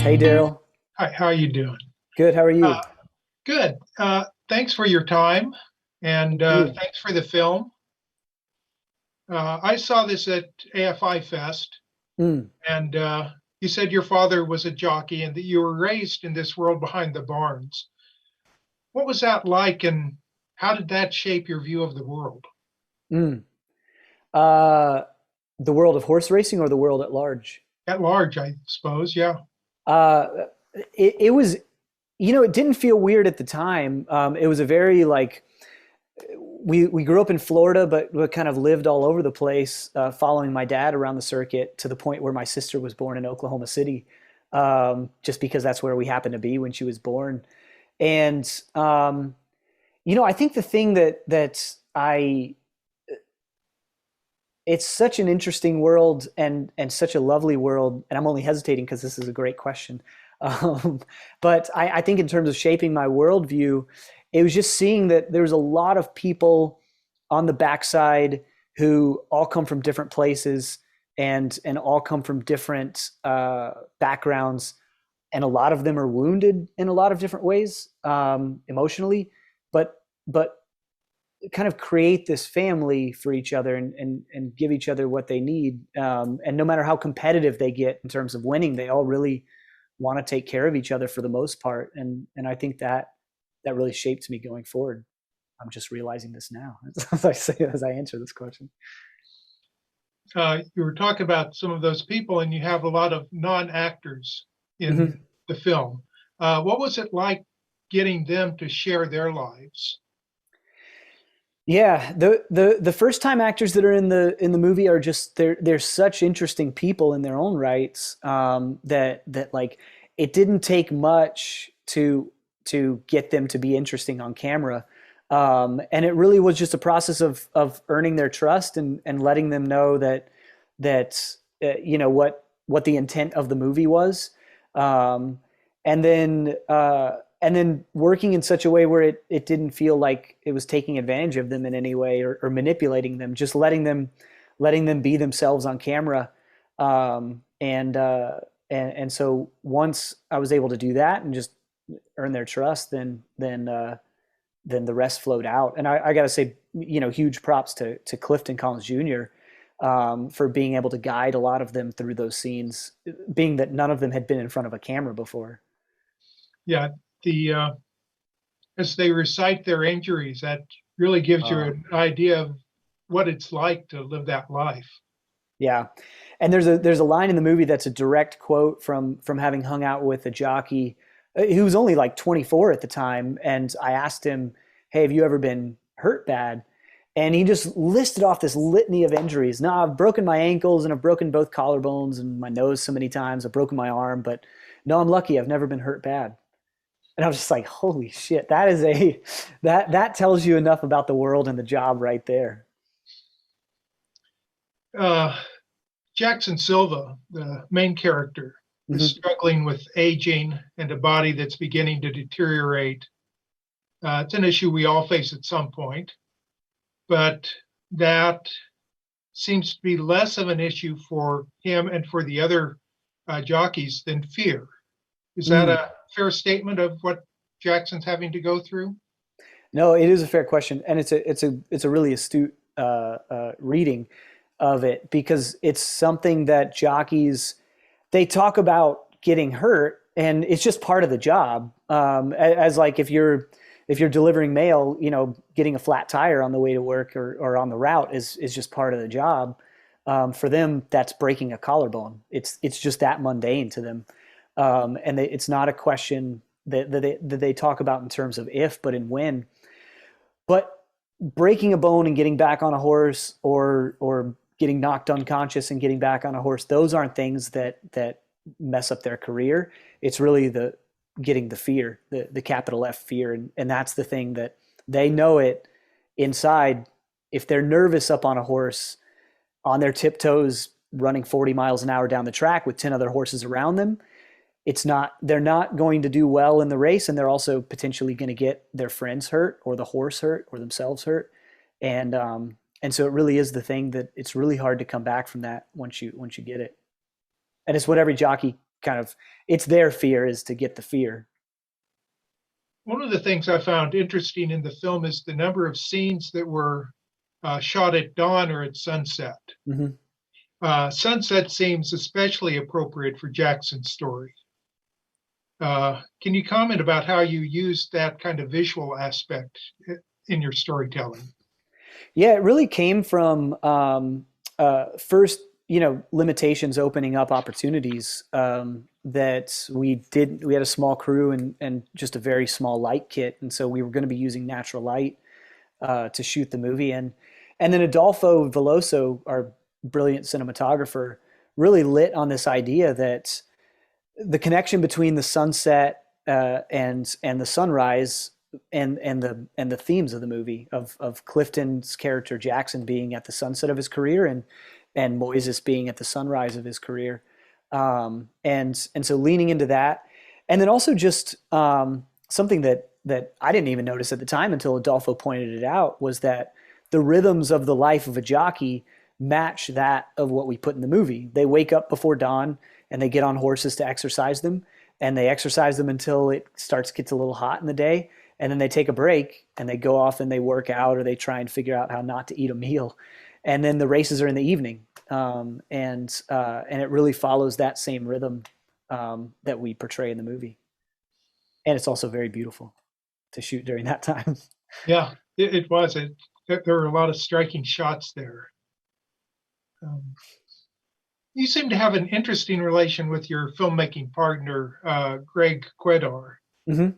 Hey, Daryl. Hi, how are you doing? Good. How are Uh, you? Good. Thanks for your time and Thank you. thanks for the film. I saw this at AFI Fest, Mm. and you said your father was a jockey and that you were raised in this world behind the barns. What was that like, and how did that shape your view of the world? Mm. Uh, the world of horse racing or the world at large? At large, I suppose, yeah. Uh, it was, it didn't feel weird at the time. It was a very like we grew up in Florida, but we kind of lived all over the place, following my dad around the circuit to the point where my sister was born in Oklahoma City, just because that's where we happened to be when she was born. And I think the thing that I it's such an interesting world and such a lovely world, and I'm only hesitating because this is a great question. Um, but I think in terms of shaping my worldview, it was just seeing that there's a lot of people on the backside who all come from different places and all come from different backgrounds, and a lot of them are wounded in a lot of different ways, emotionally, but kind of create this family for each other and give each other what they need. And no matter how competitive they get in terms of winning, they all really want to take care of each other for the most part. And I think that really shaped me going forward. I'm just realizing this now as I answer this question. You were talking about some of those people, and you have a lot of non-actors in Mm-hmm. the film. What was it like getting them to share their lives? Yeah, the first time actors that are in the movie are just they're such interesting people in their own rights, that like it didn't take much to get them to be interesting on camera. And it really was just a process of earning their trust and letting them know that what the intent of the movie was. Um, and then working in such a way where it didn't feel like it was taking advantage of them in any way, or manipulating them, just letting them be themselves on camera. And so once I was able to do that and just earn their trust, then the rest flowed out. And I got to say, huge props to Clifton Collins Jr., for being able to guide a lot of them through those scenes, being that none of them had been in front of a camera before. Yeah, the as they recite their injuries, that really gives you Uh, an idea of what it's like to live that life. Yeah, and there's a line in the movie that's a direct quote from having hung out with a jockey who was only like 24 at the time, and I asked him, "Hey, have you ever been hurt bad?" And he just listed off this litany of injuries. No, I've broken my ankles and I've broken both collarbones and my nose so many times. I've broken my arm, but no, I'm lucky. I've never been hurt bad. And I was just like, "Holy shit! That is a that tells you enough about the world and the job right there." Uh, Jackson Silva, the main character, is Mm-hmm. struggling with aging and a body that's beginning to deteriorate. It's an issue we all face at some point, but that seems to be less of an issue for him and for the other jockeys than fear. Is that Mm. a fair statement of what Jackson's having to go through? No, it is a fair question, and it's a really astute reading of it, because it's something that jockeys they talk about getting hurt, and it's just part of the job. As like if you're delivering mail, getting a flat tire on the way to work or on the route is just part of the job. For them, that's breaking a collarbone. It's just that mundane to them, and it's not a question that they talk about in terms of if, but in when. But breaking a bone and getting back on a horse, or getting knocked unconscious and getting back on a horse, those aren't things that mess up their career. It's really the getting the fear, the capital F fear, and that's the thing that they know it inside. If they're nervous up on a horse, on their tiptoes, running 40 miles an hour down the track with 10 other horses around them, they're not going to do well in the race, and they're also potentially going to get their friends hurt, or the horse hurt, or themselves hurt. And so it really is the thing that it's really hard to come back from that once you get it. And it's what every jockey kind of, it's their fear is to get the fear. One of the things I found interesting in the film is the number of scenes that were shot at dawn or at sunset. Sunset seems especially appropriate for Jackson's story. Can you comment about how you used that kind of visual aspect in your storytelling? Yeah, it really came from first, limitations opening up opportunities that we had a small crew and just a very small light kit. And so we were going to be using natural light to shoot the movie. And then Adolfo Veloso, our brilliant cinematographer, really lit on this idea that the connection between the sunset and the sunrise and the themes of the movie of Clifton's character Jackson being at the sunset of his career and Moises being at the sunrise of his career, and so leaning into that, and then also just something that I didn't even notice at the time until Adolfo pointed it out, was that the rhythms of the life of a jockey match that of what we put in the movie. They wake up before dawn and they get on horses to exercise them, and they exercise them until it gets a little hot in the day. And then they take a break and they go off and they work out, or they try and figure out how not to eat a meal. And then the races are in the evening. And it really follows that same rhythm that we portray in the movie. And it's also very beautiful to shoot during that time. Yeah, it was. There were a lot of striking shots there. You seem to have an interesting relation with your filmmaking partner, Greg Kwedar. Mm-hmm.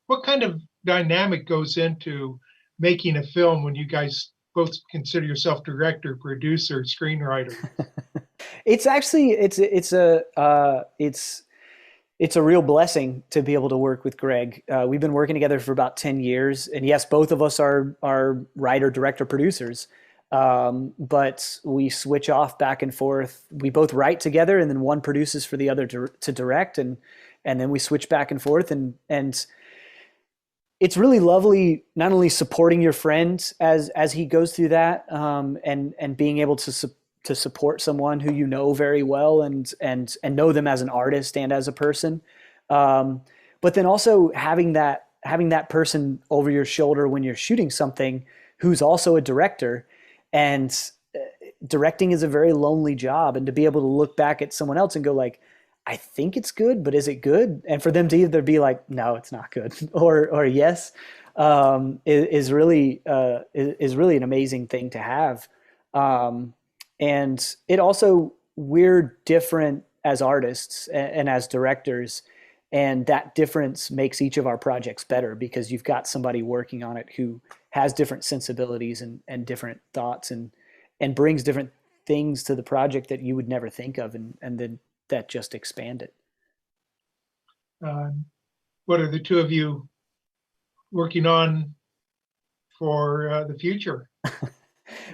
What kind of dynamic goes into making a film when you guys both consider yourself director, producer, screenwriter? It's actually it's a real blessing to be able to work with Greg. We've been working together for about 10 years, and yes, both of us are writer, director, producers. But we switch off back and forth. We both write together, and then one produces for the other to direct, and then we switch back and forth, and it's really lovely not only supporting your friend as he goes through that, and being able to support someone who you know very well and know them as an artist and as a person, but then also having that person over your shoulder when you're shooting something who's also a director. And directing is a very lonely job, and to be able to look back at someone else and go like, I think it's good, but is it good? And for them to either be like, no, it's not good, or yes, is really an amazing thing to have. And it also, we're different as artists and as directors, and that difference makes each of our projects better because you've got somebody working on it who has different sensibilities and different thoughts and brings different things to the project that you would never think of, and then that just expand it. What are the two of you working on for the future?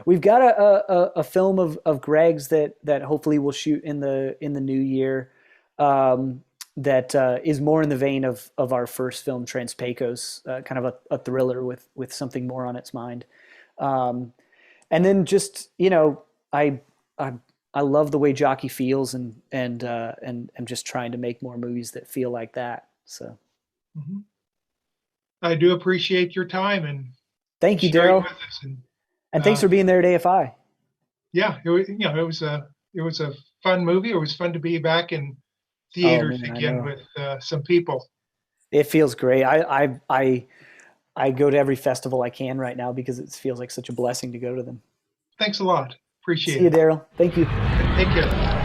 We've got a film of Greg's that hopefully we'll shoot in the new year. That is more in the vein of our first film, Trans Pecos, kind of a thriller with something more on its mind. And then just, I love the way Jockey feels, and I'm just trying to make more movies that feel like that. So, I do appreciate your time, and thank you, Darrel, and thanks for being there at AFI. Yeah, it was a fun movie. It was fun to be back in theaters again with some people. It feels great. I go to every festival I can right now because it feels like such a blessing to go to them. Thanks a lot. Appreciate it. See you, Darrel. Thank you. Take care.